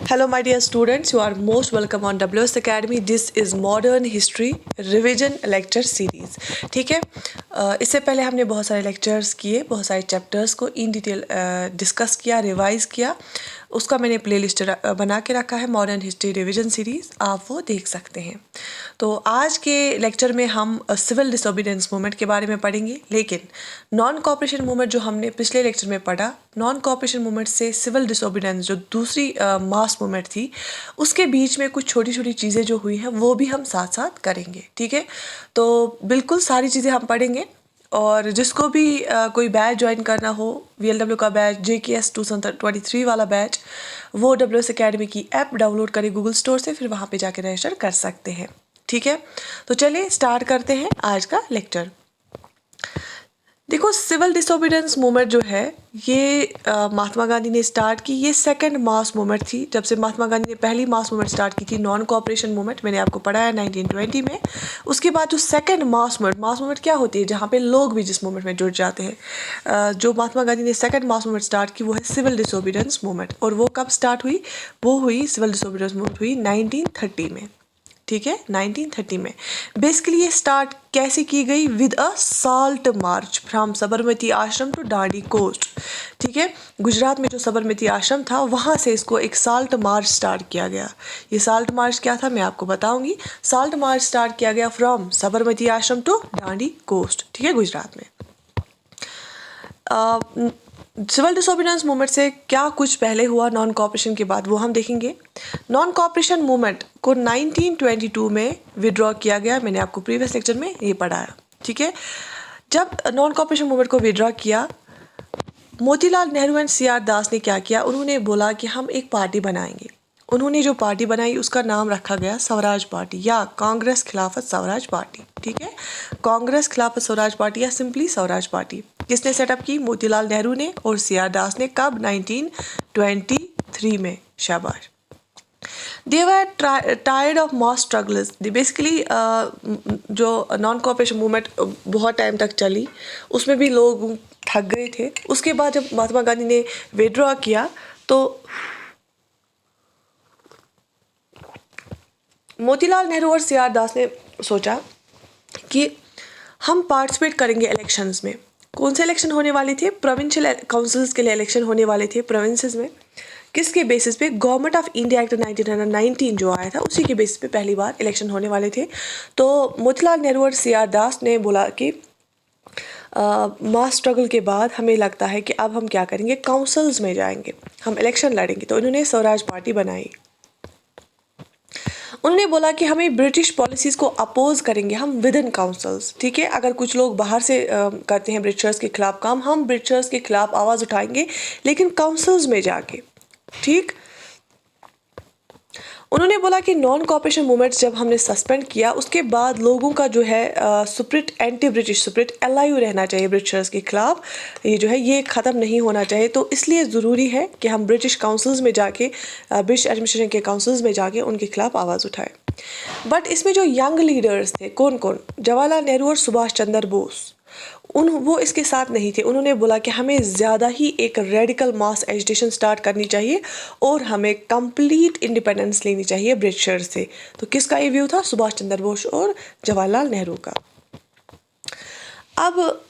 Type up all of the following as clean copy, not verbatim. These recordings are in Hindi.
Hello, my dear students. You are most welcome on WS Academy. This is Modern History Revision Lecture Series. ठीक है, इससे पहले हमने बहुत सारे लेक्चर्स किए, बहुत सारे चैप्टर्स को इन डिटेल डिस्कस किया, रिवाइज किया. उसका मैंने प्लेलिस्ट बना के रखा है, मॉडर्न हिस्ट्री रिवीजन सीरीज़. आप वो देख सकते हैं. तो आज के लेक्चर में हम सिविल डिसोबीडियंस मूवमेंट के बारे में पढ़ेंगे. लेकिन नॉन कॉपरेशन मूवमेंट जो हमने पिछले लेक्चर में पढ़ा, नॉन कॉपरेशन मूवमेंट से सिविल डिसोबीडियंस जो दूसरी मास मूवमेंट थी, उसके बीच में कुछ छोटी छोटी चीज़ें जो हुई हैं वो भी हम साथ साथ करेंगे. ठीक है, तो बिल्कुल सारी चीज़ें हम पढ़ेंगे. और जिसको भी कोई बैच ज्वाइन करना हो, VLW का बैच, JKS 2023 वाला बैच, वो WS अकेडमी की ऐप डाउनलोड करें गूगल स्टोर से, फिर वहाँ पे जाके रजिस्टर कर सकते हैं. ठीक है, तो चलिए स्टार्ट करते हैं आज का लेक्चर. देखो, सिविल डिसोबीडियंस मूवमेंट जो है ये महात्मा गांधी ने स्टार्ट की. ये सेकंड मास मूवमेंट थी. जब से महात्मा गांधी ने पहली मास मूवमेंट स्टार्ट की थी, नॉन कॉपरेशन मूवमेंट, मैंने आपको पढ़ाया 1920 में. उसके बाद जो सेकंड मास मूवमेंट क्या होती है, जहाँ पे लोग भी जिस मूवमेंट में जुड़ जाते हैं, जो महात्मा गांधी ने सेकंड मास मूवमेंट स्टार्ट की, वो है सिविल डिसोबीडियंस मूवमेंट. और वो कब स्टार्ट हुई? वो हुई सिविल डिसोबीडियंस मूवमेंट हुई 1930 में. ठीक है, 1930 में. बेसिकली ये स्टार्ट कैसे की गई? With a salt march from Sabarmati आश्रम टू दांडी कोस्ट. ठीक है, गुजरात में जो साबरमती आश्रम था वहाँ से इसको एक साल्ट मार्च स्टार्ट किया गया. ये साल्ट मार्च क्या था मैं आपको बताऊंगी. साल्ट मार्च स्टार्ट किया गया फ्रॉम साबरमती आश्रम टू दांडी कोस्ट. ठीक है, गुजरात में. सिविल डिसोबीडियंस मूवमेंट से क्या कुछ पहले हुआ नॉन कॉपरेशन के बाद, वो हम देखेंगे. नॉन कॉपरेशन मूवमेंट को 1922 में विड्रॉ किया गया. मैंने आपको प्रीवियस लेक्चर में ये पढ़ाया. ठीक है, जब नॉन कॉपरेशन मूवमेंट को विड्रॉ किया, मोतीलाल नेहरू एंड CR दास ने क्या किया, उन्होंने बोला कि हम एक पार्टी बनाएंगे. उन्होंने जो पार्टी बनाई उसका नाम रखा गया स्वराज पार्टी या कांग्रेस खिलाफत स्वराज पार्टी. ठीक है, कांग्रेस खिलाफत स्वराज पार्टी या सिंपली स्वराज पार्टी. किसने सेटअप की? मोतीलाल नेहरू ने और CR दास ने. कब? 1923 में. शाबाश. They were tired of mass struggles. Basically जो नॉन कॉपरेशन मूवमेंट बहुत टाइम तक चली, उसमें भी लोग थक गए थे. उसके बाद जब महात्मा गांधी ने विड्रॉ किया तो मोतीलाल नेहरू और CR दास ने सोचा कि हम पार्टिसिपेट करेंगे इलेक्शंस में. कौन से इलेक्शन होने वाले थे? प्रोविंशियल काउंसिल्स के लिए इलेक्शन होने वाले थे प्रोविंसेस में. किसके बेसिस पे? गवर्नमेंट ऑफ इंडिया एक्ट 1919 जो आया था उसी के बेसिस पे पहली बार इलेक्शन होने वाले थे. तो मोतीलाल नेहरू और CR दास ने बोला कि मास स्ट्रगल के बाद हमें लगता है कि अब हम क्या करेंगे, काउंसिल्स में जाएंगे, हम इलेक्शन लड़ेंगे. तो इन्होंने स्वराज पार्टी बनाई. उन्होंने बोला कि हमें ब्रिटिश पॉलिसीज़ को अपोज करेंगे हम विद इन काउंसिल्स. ठीक है, अगर कुछ लोग बाहर से करते हैं ब्रिटिशर्स के खिलाफ काम, हम ब्रिटिशर्स के खिलाफ आवाज़ उठाएंगे लेकिन काउंसिल्स में जाके. ठीक, उन्होंने बोला कि नॉन कॉपरेशन मूवमेंट्स जब हमने सस्पेंड किया, उसके बाद लोगों का जो है सुप्रिट, एंटी ब्रिटिश सुप्रिट अलाइव रहना चाहिए ब्रिटिशर्स के खिलाफ. ये जो है ये ख़त्म नहीं होना चाहिए. तो इसलिए ज़रूरी है कि हम ब्रिटिश काउंसिल्स में जाके, ब्रिटिश एडमिनिस्ट्रेशन के काउंसिल्स में जाके उनके खिलाफ आवाज़ उठाएं. बट इसमें जो यंग लीडर्स थे, कौन कौन? जवाहरलाल नेहरू और सुभाष चंद्र बोस, वो इसके साथ नहीं थे. उन्होंने बोला कि हमें ज़्यादा ही एक रेडिकल मास एजिटेशन स्टार्ट करनी चाहिए और हमें कंप्लीट इंडिपेंडेंस लेनी चाहिए ब्रिटिशर से. तो किसका ये व्यू था? सुभाष चंद्र बोस और जवाहरलाल नेहरू का. अब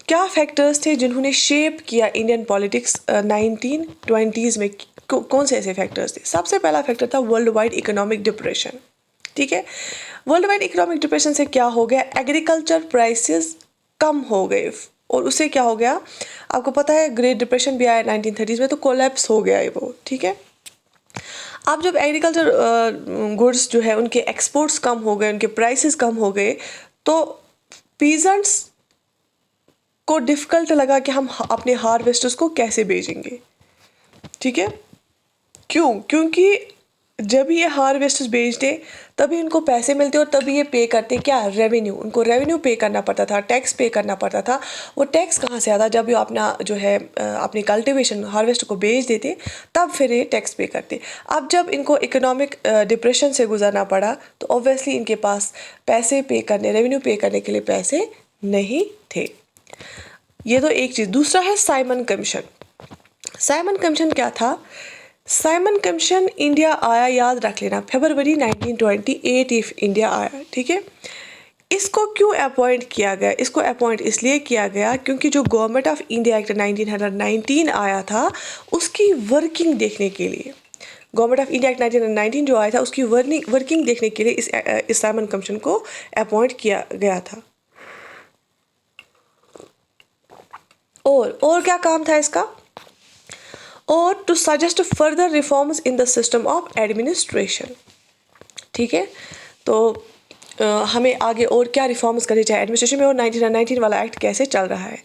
क्या फैक्टर्स थे जिन्होंने शेप किया इंडियन पॉलिटिक्स 1920s में? कौन से ऐसे फैक्टर्स थे? सबसे पहला फैक्टर था वर्ल्ड वाइड इकोनॉमिक डिप्रेशन. ठीक है, वर्ल्ड वाइड इकोनॉमिक डिप्रेशन से क्या हो गया? एग्रीकल्चर प्राइसेस कम हो गए और उससे क्या हो गया? आपको पता है ग्रेट डिप्रेशन भी आया 1930s में, तो कोलैप्स हो गया है वो. ठीक है, अब जब एग्रीकल्चर गुड्स जो है उनके एक्सपोर्ट्स कम हो गए, उनके प्राइसेस कम हो गए, तो पीजेंट्स को डिफ़िकल्ट लगा कि हम अपने हार्वेस्टर्स को कैसे बेचेंगे. ठीक है, क्यों? क्योंकि जब ये हार्वेस्टर्स बेचते तभी इनको पैसे मिलते और तभी ये पे करते क्या? रेवेन्यू. उनको रेवेन्यू पे करना पड़ता था, टैक्स पे करना पड़ता था. वो टैक्स कहाँ से आता? जब ये अपना जो है अपनी कल्टीवेशन हार्वेस्ट को बेच देते तब फिर ये टैक्स पे करते. अब जब इनको इकोनॉमिक डिप्रेशन से गुजरना पड़ा तो ऑब्वियसली इनके पास पैसे पे करने, रेवेन्यू पे करने के लिए पैसे नहीं थे. ये तो एक चीज़. दूसरा है साइमन कमीशन. साइमन कमीशन क्या था? साइमन कमीशन इंडिया आया, याद रख लेना, फरवरी 1928 इंडिया आया, ठीक है। इसको क्यों अपॉइंट किया गया? इसको अपॉइंट इसलिए किया गया क्योंकि जो गवर्नमेंट ऑफ इंडिया एक्ट 1919 आया था उसकी वर्किंग देखने के लिए, गवर्नमेंट ऑफ इंडिया एक्ट 1919 जो आया था उसकी वर्किंग देखने के लिए इस साइमन कमीशन को अपॉइंट किया गया था। और क्या काम था इसका? और to suggest further reforms in the system of administration, ठीक है। तो हमें आगे और क्या रिफॉर्म्स करने चाहिए एडमिनिस्ट्रेशन में, और 1919 वाला एक्ट कैसे चल रहा है।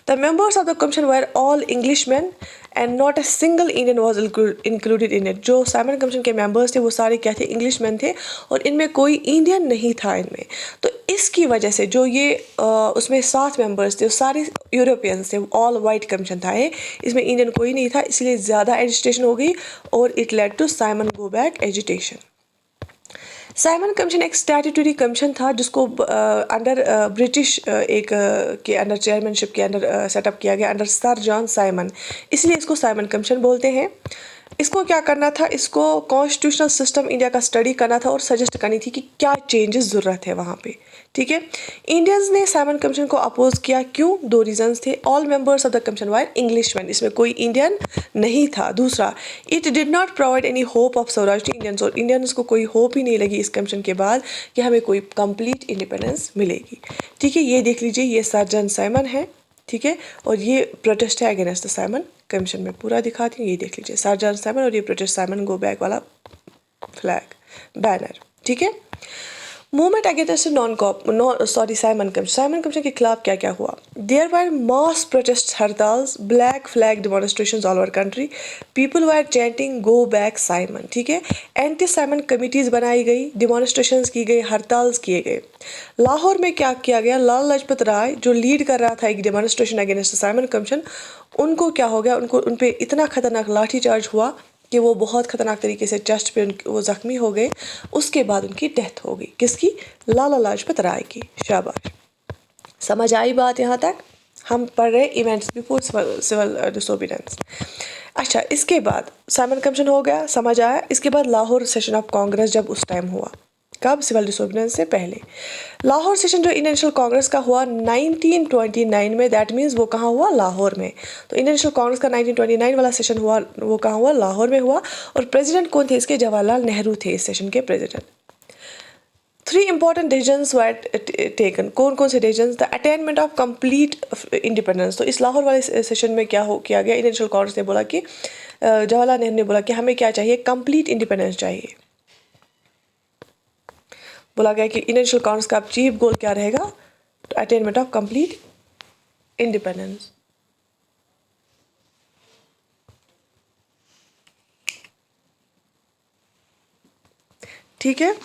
The members of the commission were all English man and not a single Indian was included in it. जो साइमन कमीशन के मेंबर्स थे वो सारे क्या थे? इंग्लिश मैन थे, और इनमें कोई इंडियन नहीं था इनमें। तो इसकी वजह से जो ये उसमें 7 मेंबर्स थे वो सारे यूरोपियंस थे, ऑल वाइट कमीशन था ये, इसमें इंडियन कोई नहीं था, इसलिए ज़्यादा एजिटेशन हो गई और it led to Simon go back agitation. Simon commission एक स्टैट्यूटरी कमीशन था जिसको अंडर ब्रिटिश के अंडर चेयरमैनशिप के अंडर सेटअप किया गया अंडर सर जॉन साइमन, इसलिए इसको साइमन कमीशन बोलते हैं। इसको क्या करना था? इसको कॉन्स्टिट्यूशनल सिस्टम इंडिया का स्टडी करना था और सजेस्ट करनी थी कि क्या चेंजेस ज़रूरत है वहाँ पे, ठीक है। इंडियंस ने साइमन कमीशन को अपोज किया, क्यों? 2 रीजंस थे। All members of the commission were Englishman, इसमें कोई इंडियन नहीं था। दूसरा, it did not provide any hope of swaraj to Indians, और इंडियंस को कोई होप ही नहीं लगी इस कमीशन के बाद कि हमें कोई कंप्लीट इंडिपेंडेंस मिलेगी, ठीक है। ये देख लीजिए, ये सर जॉन साइमन है, ठीक है, और ये प्रोटेस्ट है अगेंस्ट द साइमन कमीशन में, पूरा दिखाती हूँ, ये देख लीजिए सर जॉन साइमन, और ये प्रोटेस्ट साइमन गो बैक वाला फ्लैग बैनर, ठीक है। मूवमेंट अगेंस्ट साइमन कमीशन के खिलाफ क्या क्या हुआ? देयर वर मास प्रोटेस्ट, हड़ताल्स, black flag demonstrations all over country, people were chanting go back Simon, ठीक है। एंटी साइमन कमिटीज़ बनाई गई, डेमोन्स्ट्रेशंस की गई, हड़ताल्स किए गए। लाहौर में क्या किया गया? लाला लाजपत राय जो लीड कर रहा था एक डेमोन्स्ट्रेशन अगेंस्ट साइमन कमीशन, उनको क्या हो गया? उन पे इतना खतरनाक लाठी चार्ज हुआ कि वो बहुत ख़तरनाक तरीके से चेस्ट पे वो ज़ख्मी हो गए। उसके बाद उनकी डेथ हो गई, किसकी? लाला लाजपत राय की। शाबाश, समझ आई बात यहाँ तक? हम पढ़ रहे इवेंट्स बिफोर सिविल डिसोबीडियंस। अच्छा, इसके बाद साइमन कमीशन हो गया, समझ आया। इसके बाद लाहौर सेशन ऑफ कांग्रेस जब उस टाइम हुआ, कब? सिविल डिसोबीडियंस से पहले। लाहौर सेशन जो इंडियन नेशनल कांग्रेस का हुआ 1929 में, दैट मीन्स वो कहाँ हुआ? लाहौर में। तो इंडियन नेशनल कांग्रेस का 1929 वाला सेशन हुआ, वो कहाँ हुआ? लाहौर में हुआ। और प्रेसिडेंट कौन थे इसके? जवाहरलाल नेहरू थे इस सेशन के president. 3 important decisions were taken। कौन कौन से decisions? The attainment of complete independence. तो इस लाहौर वाले सेशन में क्या किया गया? इंडियन नेशनल कांग्रेस ने बोला कि जवाहरलाल नेहरू ने बोला कि हमें क्या चाहिए? कंप्लीट इंडिपेंडेंस चाहिए। बोला गया कि इंडियन नेशनल कांग्रेस का चीफ गोल क्या रहेगा? अटेनमेंट ऑफ कंप्लीट इंडिपेंडेंस, ठीक है।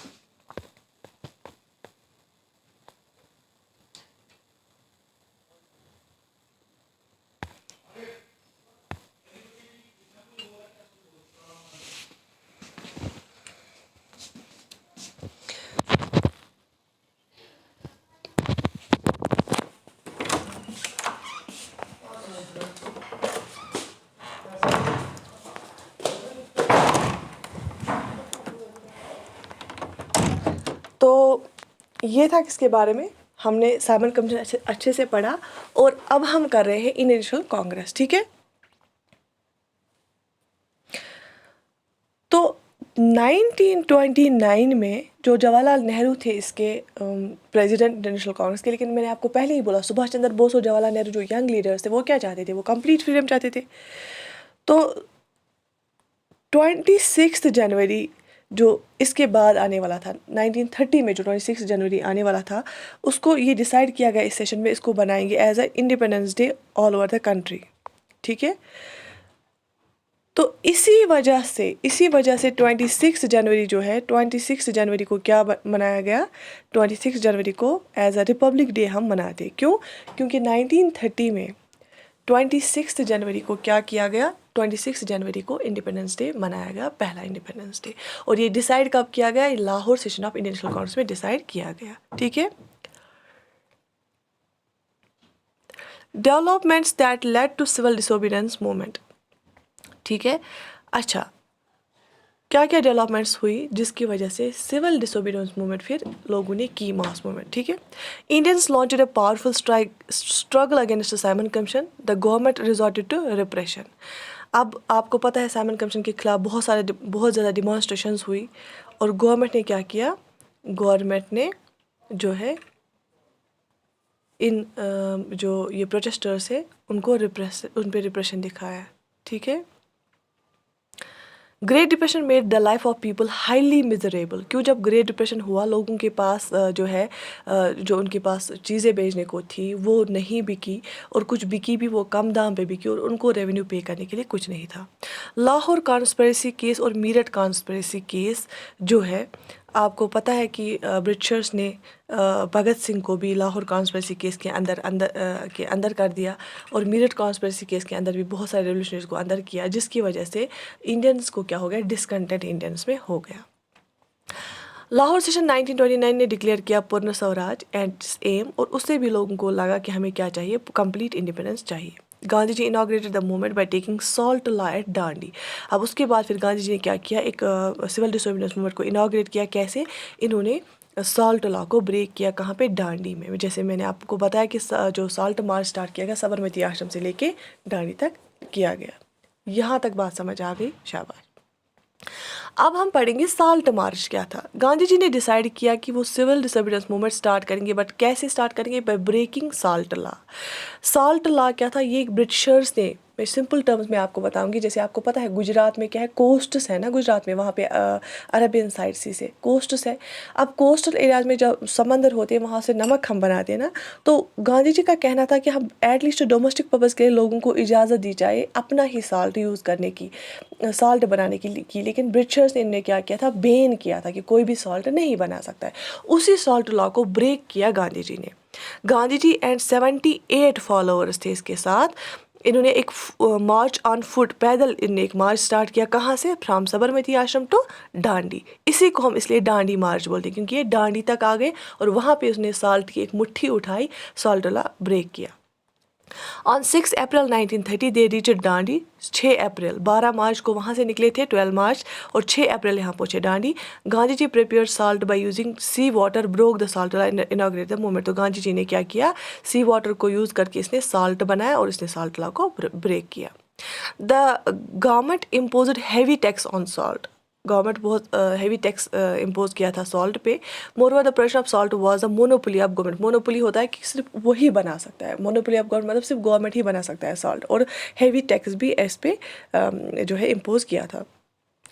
तो ये था किसके बारे में? हमने साइमन कमीशन अच्छे से पढ़ा, और अब हम कर रहे हैं इंडियन नेशनल कांग्रेस, ठीक है। तो 1929 में जो जवाहरलाल नेहरू थे इसके प्रेसिडेंट इंडियन नेशनल कांग्रेस के, लेकिन मैंने आपको पहले ही बोला सुभाष चंद्र बोस और जवाहरलाल नेहरू जो यंग लीडर्स थे वो क्या चाहते थे? वो कंप्लीट फ्रीडम चाहते थे। तो 26 जनवरी जो इसके बाद आने वाला था 1930 में, जो 26 जनवरी आने वाला था, उसको ये डिसाइड किया गया इस सेशन में, इसको बनाएंगे as a independence day all over the country, ठीक है। तो इसी वजह से 26 जनवरी जो है, 26 जनवरी को क्या मनाया गया? 26 जनवरी को एज अ रिपब्लिक डे हम मनाते। क्यों? क्योंकि 1930 में 26 जनवरी को क्या किया गया? 26 जनवरी को इंडिपेंडेंस डे मनाया गया, पहला इंडिपेंडेंस डे। और ये डिसाइड कब किया गया? Lahore session of Indian national Congress में डिसाइड किया गया, ठीक है। Developments that led to civil disobedience movement, ठीक है। अच्छा, क्या क्या डेवलपमेंट्स हुई जिसकी वजह से सिविल डिसोबीडियंस मूवमेंट फिर लोगों ने की, मास मूवमेंट, ठीक है। Indians launched a powerful struggle against Simon commission, the government resorted to repression. अब आपको पता है साइमन कमीशन के खिलाफ बहुत ज़्यादा डिमॉन्स्ट्रेशंस हुई और गवर्नमेंट ने क्या किया, गवर्नमेंट ने जो है इन जो ये प्रोटेस्टर्स है उन पर रिप्रेशन दिखाया, ठीक है। Great depression made the life of people highly miserable. क्यों, जब ग्रेट डिप्रेशन हुआ लोगों के पास जो है जो उनके पास चीज़ें बेचने को थी वो नहीं बिकी, और कुछ बिकी भी वो कम दाम पे बिकी, और उनको रेवेन्यू पे करने के लिए कुछ नहीं था। लाहौर कॉन्स्पिरेसी केस और मीरठ कॉन्स्पिरेसी केस जो है, आपको पता है कि ब्रिटिशर्स ने भगत सिंह को भी लाहौर कॉन्स्पिरेसी केस के अंदर कर दिया, और मीरठ कॉन्स्पिरेसी केस के अंदर भी बहुत सारे रेवोल्यूशनरीज को अंदर किया, जिसकी वजह से इंडियंस को क्या हो गया, डिसकंटेंट इंडियंस में हो गया। लाहौर सेशन 1929 ने डिक्लेयर किया पूर्ण स्वराज एंड एम, और उससे भी लोगों को लगा कि हमें क्या चाहिए, कंप्लीट इंडिपेंडेंस चाहिए। Gandhi ji inaugurated the movement by taking salt law at Dandi. अब उसके बाद फिर गांधी जी ने क्या किया, एक सिविल डिसोबीडियंस मूवमेंट को इनाग्रेट किया। कैसे, इन्होंने सॉल्ट लॉ को ब्रेक किया, कहाँ पे, दांडी में। जैसे मैंने आपको बताया कि जो सॉल्ट मार्च स्टार्ट किया गया साबरमती आश्रम से लेके दांडी तक किया गया। यहाँ तक बात समझ आ गई, शाबाश। अब हम पढ़ेंगे साल्ट मार्च क्या था। गांधी जी ने डिसाइड किया कि वो सिविल डिसोबीडियंस मूवमेंट स्टार्ट करेंगे, बट कैसे स्टार्ट करेंगे, by breaking salt law. Salt law क्या था, ये ब्रिटिशर्स ने, मैं सिंपल टर्म्स में आपको बताऊंगी। जैसे आपको पता है गुजरात में क्या है, कोस्ट्स है ना, गुजरात में वहाँ पे अरबियन साइड से कोस्ट्स है। अब कोस्टल एरियाज में जब समंदर होते हैं वहाँ से नमक हम बनाते हैं ना, तो गांधी जी का कहना था कि हम एटलीस्ट डोमेस्टिक पर्पज़ के लिए लोगों को इजाज़त दी जाए अपना ही साल्ट यूज़ करने की, साल्ट बनाने की। लेकिन ब्रिटिशर्स ने इन्हें क्या किया था, बैन किया था कि कोई भी साल्ट नहीं बना सकता है। उसी साल्ट लॉ को ब्रेक किया गांधी जी ने। गांधी जी एंड 78 फॉलोअर्स थे इसके साथ। इन्होंने एक मार्च ऑन फुट, पैदल इन्होंने एक मार्च स्टार्ट किया, कहाँ से, फ्रॉम साबरमती आश्रम टू दांडी। इसी को हम इसलिए दांडी मार्च बोलते हैं क्योंकि ये दांडी तक आ गए और वहाँ पे उसने साल्ट की एक मुट्ठी उठाई, साल्ट लॉ ब्रेक किया। On 6 April 1930 they reached Dandi. 6 अप्रैल, 12 मार्च को वहाँ से निकले थे, 12 मार्च, और 6 अप्रैल यहाँ पहुँचे Dandi. Gandhi ji prepare salt by using sea water, broke the salt law, inaugurate the movement. तो गांधी जी ने क्या किया, सी वाटर को यूज़ करके इसने साल्ट बनाया और इसने साल्ट लॉ को ब्रेक किया। The government imposed heavy tax on salt. Government बहुत हैवी टैक्स इम्पोज किया था सॉल्ट पे। Moreover the production of salt was a monopoly of government. Monopoly होता है कि सिर्फ वही बना सकता है, मोनोपोली ऑफ गवर्नमेंट मतलब सिर्फ गवर्नमेंट ही बना सकता है सॉल्ट, और हैवी टैक्स भी इस पे जो है इम्पोज किया था।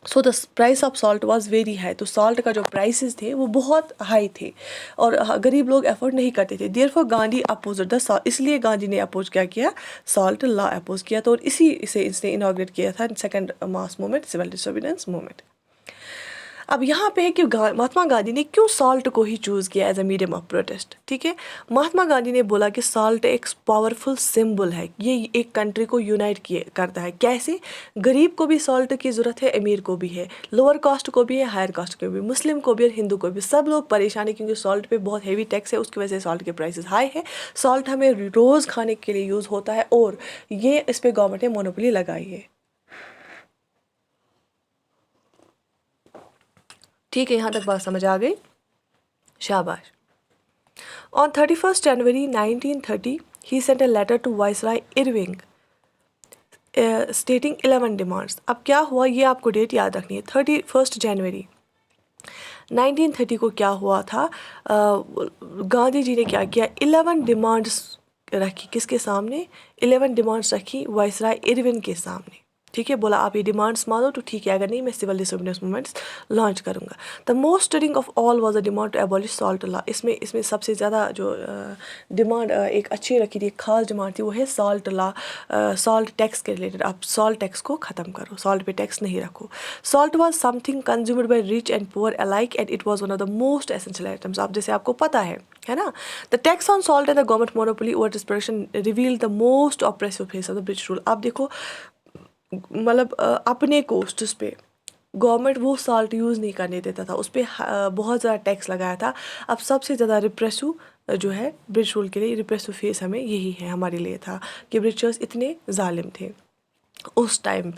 So the price of salt was very high. तो सॉल्ट का जो प्राइसेस थे वो बहुत हाई थे और गरीब लोग अफोर्ड नहीं करते थे। Therefore Gandhi oppose the salt, इसलिए गांधी ने अपोज क्या किया, सॉल्ट लॉ अपोज किया। तो और इसी से इसने इनॉग्रेट किया था second mass movement, civil disobedience movement. अब यहाँ पे है कि महात्मा गांधी ने क्यों सॉल्ट को ही चूज़ किया as a medium of protest, ठीक है। महात्मा गांधी ने बोला कि सॉल्ट एक पावरफुल सिंबल है, ये एक कंट्री को यूनाइट किए करता है। कैसे, गरीब को भी सॉल्ट की ज़रूरत है, अमीर को भी है, लोअर कास्ट को भी है, हायर कास्ट को भी, मुस्लिम को भी और हिंदू को भी, सब लोग परेशान है क्योंकि सॉल्ट पे बहुत हेवी टैक्स है, उसकी वजह से सॉल्ट के प्राइसेस हाई है। सॉल्ट हमें रोज़ खाने के लिए यूज़ होता है और ये इस पर गवर्नमेंट ने मोनोपोली लगाई है, ठीक है। यहाँ तक बात समझ आ गई, शाबाश। On 31st January 1930, he sent a letter to Viceroy Irving stating 11 demands. अब क्या हुआ ये आपको डेट याद रखनी है, 31 जनवरी 1930 को क्या हुआ था, गांधी जी ने क्या किया, 11 डिमांड्स रखी। किसके सामने, 11 डिमांड्स रखी वाइसराय इरविन के सामने, ठीक है। बोला आप ये डिमांड्स मानो तो ठीक है, अगर नहीं मैं सिविल डिसोबीडियंस मूवमेंट्स लॉन्च करूंगा। The most stirring of all was a demand to abolish salt law. इसमें सबसे ज़्यादा जो डिमांड एक अच्छी रखी थी, एक खास डिमांड थी, वो है सॉल्ट लॉ, सॉल्ट टैक्स के रिलेटेड। आप सॉल्ट टैक्स को ख़त्म करो, सॉल्ट पे टैक्स नहीं रखो। Salt was something consumed by rich and poor alike and it was one of the most essential items. आप जैसे आपको पता है ना, the tax on salt and the government monopoly over this production reveal the most oppressive face of the British rule. आप देखो, मतलब अपने कोस्ट्स पे गवर्नमेंट वो सॉल्ट यूज़ नहीं करने देता था, उस पर बहुत ज़्यादा टैक्स लगाया था। अब सबसे ज़्यादा रिप्रेसिव जो है ब्रिटिश रूल के लिए, रिप्रेसिव फेस हमें यही है, हमारे लिए था कि ब्रिटिशर्स इतने जालिम थे। उस टाइम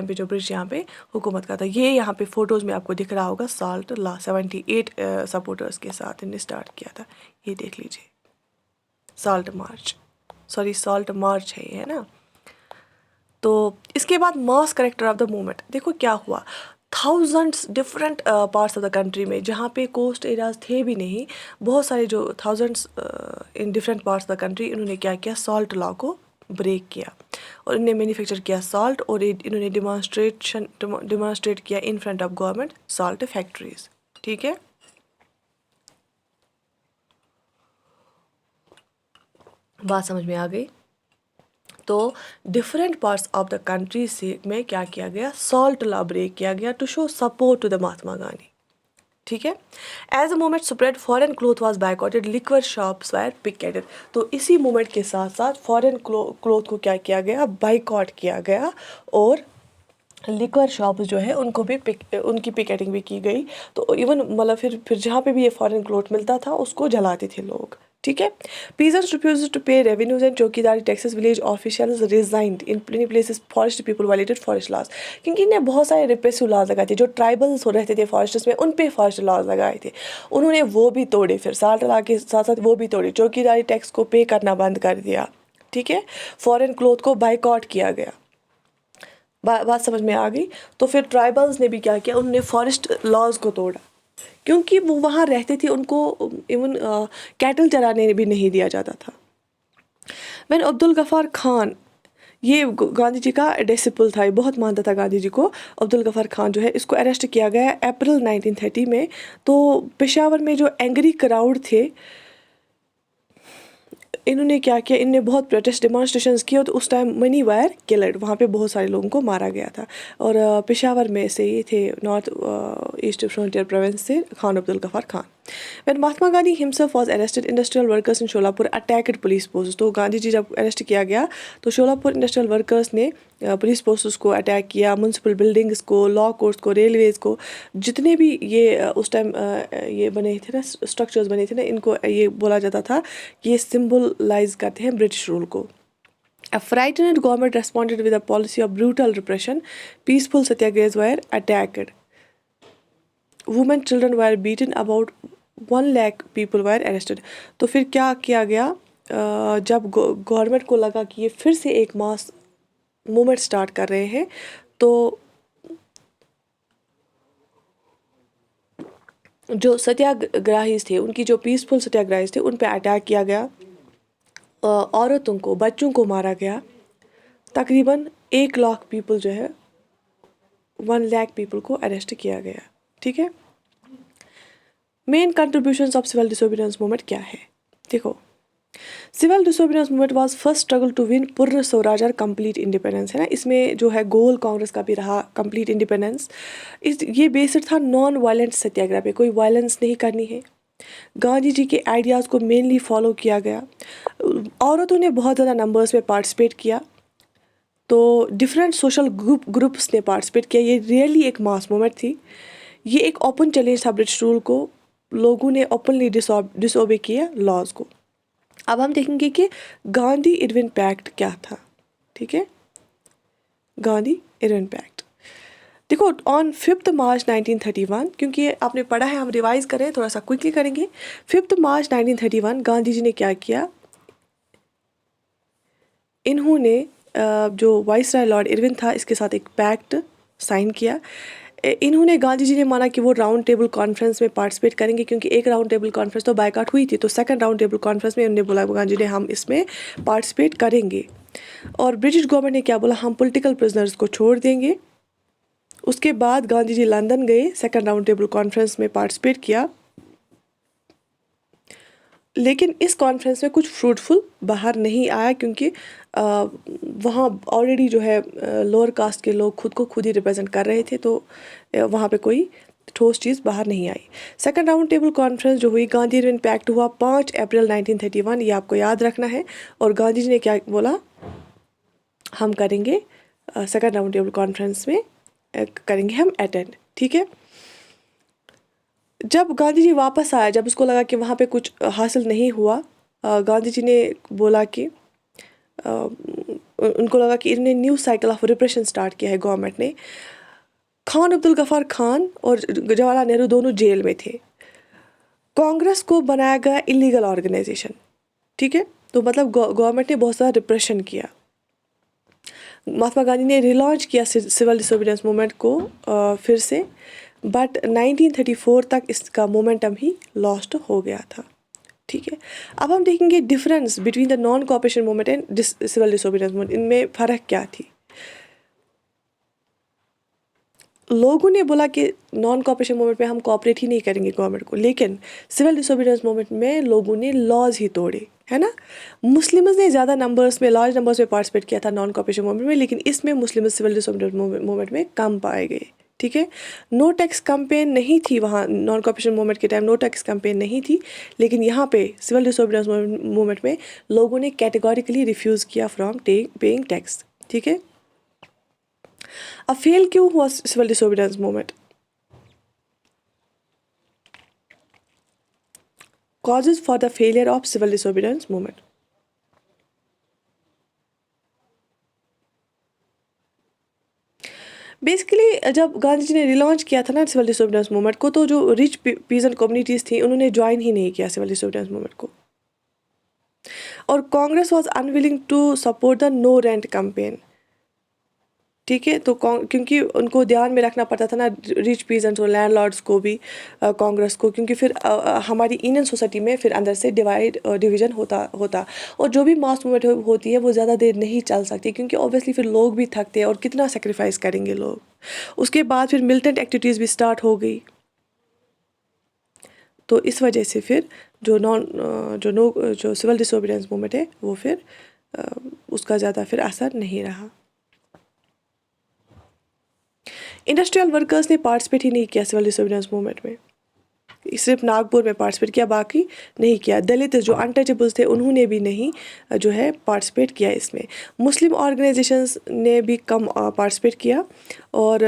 पे जो ब्रिटिश यहाँ पे हुकूमत का था। ये यहाँ पे फ़ोटोज़ में आपको दिख रहा होगा, साल्ट ला 78 सपोर्टर्स के साथ इन्हें स्टार्ट किया था। ये देख लीजिए, साल्ट मार्च है ये, है ना। तो इसके बाद मास करेक्टर ऑफ द मूवमेंट, देखो क्या हुआ। Thousands different parts of the country में जहाँ पे कोस्ट एरियाज थे भी नहीं, बहुत सारे जो thousands in different parts of the country, इन्होंने क्या किया, सॉल्ट लॉ को ब्रेक किया और इन्हें मैन्युफैक्चर किया सॉल्ट, और इन्होंने डिमॉन्स्ट्रेट किया in front of government salt factories. ठीक है, बात समझ में आ गई। तो different parts of the country से में क्या किया गया, सॉल्ट लॉ ब्रेक किया गया to show support to the Mahatma Gandhi. ठीक है, as a movement spread foreign cloth was boycotted, liquor shops were picketed. तो इसी मूवमेंट के साथ साथ फॉरेन क्लोथ को क्या किया गया, बाइकॉट किया गया, और लिक्वर शॉप्स जो है उनको भी उनकी पिकेटिंग भी की गई। तो इवन मतलब फिर जहाँ पे भी ये फॉरेन क्लोथ मिलता था उसको जलाते थे लोग। ठीक है, peasants refuse to pay revenues and chowkidari taxes, village officials resigned, in many places forest people violated forest laws. क्योंकि इन्हें बहुत सारे रिप्रेसिव लॉज लगाए थे, जो ट्राइबल्स हो रहते थे फॉरेस्ट्स में, उन पे फॉरेस्ट लॉज लगाए थे, उन्होंने वो भी तोड़े। फिर साल्ट लॉ के साथ साथ वो भी तोड़े, चौकीदारी टैक्स को पे करना बंद कर दिया। ठीक है, फॉरेन क्लोथ को बाइकआउट किया गया। बात समझ में आ गई। तो फिर ट्राइबल्स ने भी क्या किया, उन्होंने फॉरेस्ट लॉज को तोड़ा, क्योंकि वो वहाँ रहते थे, उनको इवन कैटल चराने भी नहीं दिया जाता था। मैन अब्दुल गफ़ार खान, ये गांधी जी का डिसिपल था, ये बहुत मानता था गांधी जी को। अब्दुल गफ़ार खान जो है, इसको अरेस्ट किया गया अप्रैल 1930 में। तो पेशावर में जो एंग्री क्राउड थे, इन्होंने क्या किया, इनने बहुत प्रोटेस्ट डिमॉन्स्ट्रेशंस किए, तो उस टाइम मनी वायर किलर्ड, वहाँ पे बहुत सारे लोगों को मारा गया था। और पेशावर में से ये थे, नॉर्थ ईस्ट फ्रंटियर प्रोविंस से Khan Abdul Gaffar Khan. When Mahatma Gandhi himself was arrested, industrial workers in Sholapur attacked police post. तो गांधी जी जब अरेस्ट किया गया तो शोलापुर इंडस्ट्रियल वर्कर्स ने पुलिस पोस्ट्स को अटैक किया, म्यूनसिपल बिल्डिंग्स को, लॉ कोर्ट्स को, रेलवेज़ को, जितने भी ये उस टाइम ये बने थे ना, स्ट्रक्चर्स बने थे ना, इनको ये बोला जाता था कि ये सिम्बलाइज करते हैं ब्रिटिश रूल को। A frightened government responded with a policy of brutal repression. Peaceful satyagrahas were attacked. Women, children were beaten. About 1 lakh people were arrested. तो फिर क्या किया गया, जब गवर्नमेंट को लगा कि ये फिर से एक मास मूवमेंट स्टार्ट कर रहे हैं, तो जो सत्याग्रहीज थे, उनकी जो पीसफुल सत्याग्रहीज थे, उन पे अटैक किया गया, औरतों को, बच्चों को मारा गया। तकरीबन 1 लाख पीपल जो है, 1 लाख पीपल को अरेस्ट किया गया। ठीक है, main contributions of civil disobedience movement क्या है, देखो। Civil disobedience movement was first struggle to win Purna Swaraj और कंप्लीट इंडिपेंडेंस, है ना। इसमें जो है गोल कांग्रेस का भी रहा, कंप्लीट इंडिपेंडेंस। ये बेस्ड था नॉन वायलेंट सत्याग्रह पे, कोई वायलेंस नहीं करनी है। गांधी जी के आइडियाज़ को मेनली फॉलो किया गया। औरतों ने बहुत ज़्यादा नंबर्स में पार्टिसिपेट किया, तो डिफरेंट सोशल ग्रुप्स ने पार्टिसिपेट किया। ये रियली एक मास मूवमेंट थी। ये एक ओपन चैलेंज था ब्रिटिश रूल को, लोगों ने ओपनली डिसओबे किया लॉज को। अब हम देखेंगे कि गांधी इरविन पैक्ट क्या था। ठीक है, गांधी इरविन पैक्ट, देखो, ऑन 5 मार्च 1931, क्योंकि आपने पढ़ा है, हम रिवाइज करें, थोड़ा सा क्विकली करेंगे। 5 मार्च 1931 गांधी जी ने क्या किया, इन्होंने जो वाइसराय लॉर्ड इरविन था, इसके साथ एक पैक्ट साइन किया। इन्होंने, गांधी जी ने माना कि वो राउंड टेबल कॉन्फ्रेंस में पार्टिसिपेट करेंगे, क्योंकि एक राउंड टेबल कॉन्फ्रेंस तो बायकॉट हुई थी, तो सेकंड राउंड टेबल कॉन्फ्रेंस में उन्होंने बोला, गांधी जी ने, हम इसमें पार्टिसिपेट करेंगे। और ब्रिटिश गवर्नमेंट ने क्या बोला, हम पॉलिटिकल प्रिजनर्स को छोड़ देंगे। उसके बाद गांधी जी लंदन गए, सेकंड राउंड टेबल कॉन्फ्रेंस में पार्टिसिपेट किया, लेकिन इस कॉन्फ्रेंस में कुछ फ्रूटफुल बाहर नहीं आया, क्योंकि वहाँ ऑलरेडी जो है लोअर कास्ट के लोग खुद को खुद ही रिप्रेजेंट कर रहे थे, तो वहाँ पे कोई ठोस चीज़ बाहर नहीं आई। सेकंड राउंड टेबल कॉन्फ्रेंस जो हुई, गांधी इरविन पैक्ट हुआ 5 अप्रैल 1931, ये आपको याद रखना है। और गांधी जी ने क्या बोला, हम करेंगे सेकंड राउंड टेबल कॉन्फ्रेंस में करेंगे हम अटेंड। ठीक है, जब गांधी जी वापस आया, जब उसको लगा कि वहाँ पे कुछ हासिल नहीं हुआ, गांधी जी ने बोला कि उनको लगा कि इन्होंने new cycle of repression start किया है गवर्नमेंट ने। खान अब्दुल गफ़ार खान और जवाहरलाल नेहरू दोनों जेल में थे। कांग्रेस को बनाया गया इलीगल ऑर्गेनाइजेशन, ठीक है। तो मतलब गवर्नमेंट ने बहुत सारा रिप्रेशन किया। महात्मा गांधी ने रिलॉन्च किया सिविल डिसोबीडियंस मूवमेंट को फिर से, बट 1934 तक इसका मोमेंटम ही लॉस्ट हो गया था, ठीक है। अब हम देखेंगे difference between the non cooperation movement and civil disobedience movement, इनमें फ़र्क क्या थी। लोगों ने बोला कि नॉन कोऑपरेशन मूवमेंट में हम कोऑपरेट ही नहीं करेंगे गवर्नमेंट को, लेकिन सिविल डिसोबीडियंस मूवमेंट में लोगों ने लॉज ही तोड़े, है ना। मुस्लिम्स ने ज़्यादा नंबर्स में, लार्ज नंबर्स में पार्टिसिपेट किया था नॉन कोऑपरेशन मूवमेंट में, लेकिन इसमें मुस्लिम सिविल डिसोबीडियंस मूवमेंट में कम पाए गए, ठीक है। नो टैक्स कैंपेन नहीं थी वहाँ, नॉन कोऑपरेशन मूवमेंट के टाइम नो टैक्स कैंपेन नहीं थी, लेकिन यहाँ पे सिविल डिसोबीडियंस मूवमेंट में लोगों ने कैटेगोरिकली रिफ्यूज़ किया फ्रॉम पेइंग टैक्स, ठीक है। अब फेल क्यों हुआ civil disobedience movement? Causes for the failure of civil disobedience movement. Basically जब गांधी जी ने रिलॉन्च किया था ना सिविल डिसोबीडियंस मूवमेंट को, तो जो रिच पीजेंट कम्युनिटीज़ थी उन्होंने ज्वाइन ही नहीं किया सिविल डिसोबीडियंस मूवमेंट को। और Congress was unwilling to support the no rent campaign, ठीक है। तो क्योंकि उनको ध्यान में रखना पड़ता था ना रिच पीजेंट्स और लैंडलॉर्ड्स को भी, कांग्रेस को, क्योंकि फिर हमारी इंडियन सोसाइटी में फिर अंदर से डिवीजन होता और जो भी मास मूवमेंट होती है वो ज़्यादा देर नहीं चल सकती, क्योंकि ऑब्वियसली फिर लोग भी थकते हैं और कितना सेक्रीफाइस करेंगे लोग। उसके बाद फिर मिलिटेंट एक्टिविटीज़ भी स्टार्ट हो गई, तो इस वजह से फिर जो सिविल डिसोबीडियंस मूवमेंट है वो फिर उसका ज़्यादा फिर असर नहीं रहा। इंडस्ट्रियल वर्कर्स ने पार्टिसिपेट ही नहीं किया सिविल डिसोबीडियंस मूवमेंट में, सिर्फ नागपुर में पार्टिसिपेट किया, बाकी नहीं किया। दलित जो अनटचेबल्स थे उन्होंने भी नहीं जो है पार्टिसिपेट किया इसमें। मुस्लिम ऑर्गेनाइजेशंस ने भी कम पार्टिसिपेट किया, और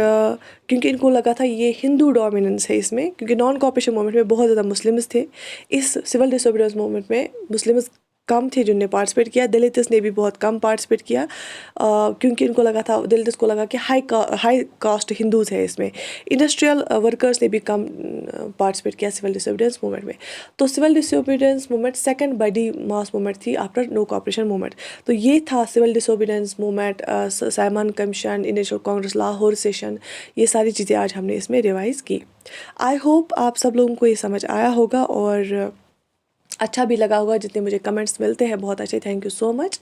क्योंकि इनको लगा था ये हिंदू डोमिनेंस है इसमें, क्योंकि नॉन कोऑपरेशन मूवमेंट में बहुत ज़्यादा मुस्लिम्स थे, इस सिविल डिसोबीडियंस मूवमेंट में मुस्लिम्स कम थे जिनने पार्टिसिपेट किया। दलित्स ने भी बहुत कम पार्टिसिपेट किया, क्योंकि उनको लगा था, दलित्स को लगा कि हाई कास्ट हिंदूज है इसमें। इंडस्ट्रियल वर्कर्स ने भी कम पार्टिसिपेट किया सिविल डिसोबीडियंस मूवमेंट में। तो सिविल डिसोबीडियंस मूवमेंट सेकंड बड़ी मास मूवमेंट थी आफ्टर नो कोऑपरेशन मूवमेंट। तो ये था civil disobedience movement, Simon commission, Indian Congress Lahore session, ये सारी चीज़ें आज हमने इसमें रिवाइज़ की। आई होप आप सब लोगों को ये समझ आया होगा और अच्छा भी लगा होगा। जितने मुझे कमेंट्स मिलते हैं बहुत अच्छे, थैंक यू सो मच।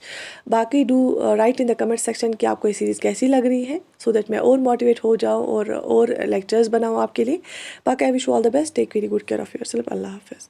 बाकी do right in the comment section कि आपको ये सीरीज़ कैसी लग रही है, सो दैट मैं और मोटिवेट हो जाऊँ और लेक्चर्स बनाऊँ आपके लिए। बाकी I wish you all the best, take very good care of yourself. अल्लाह हाफ़िज़।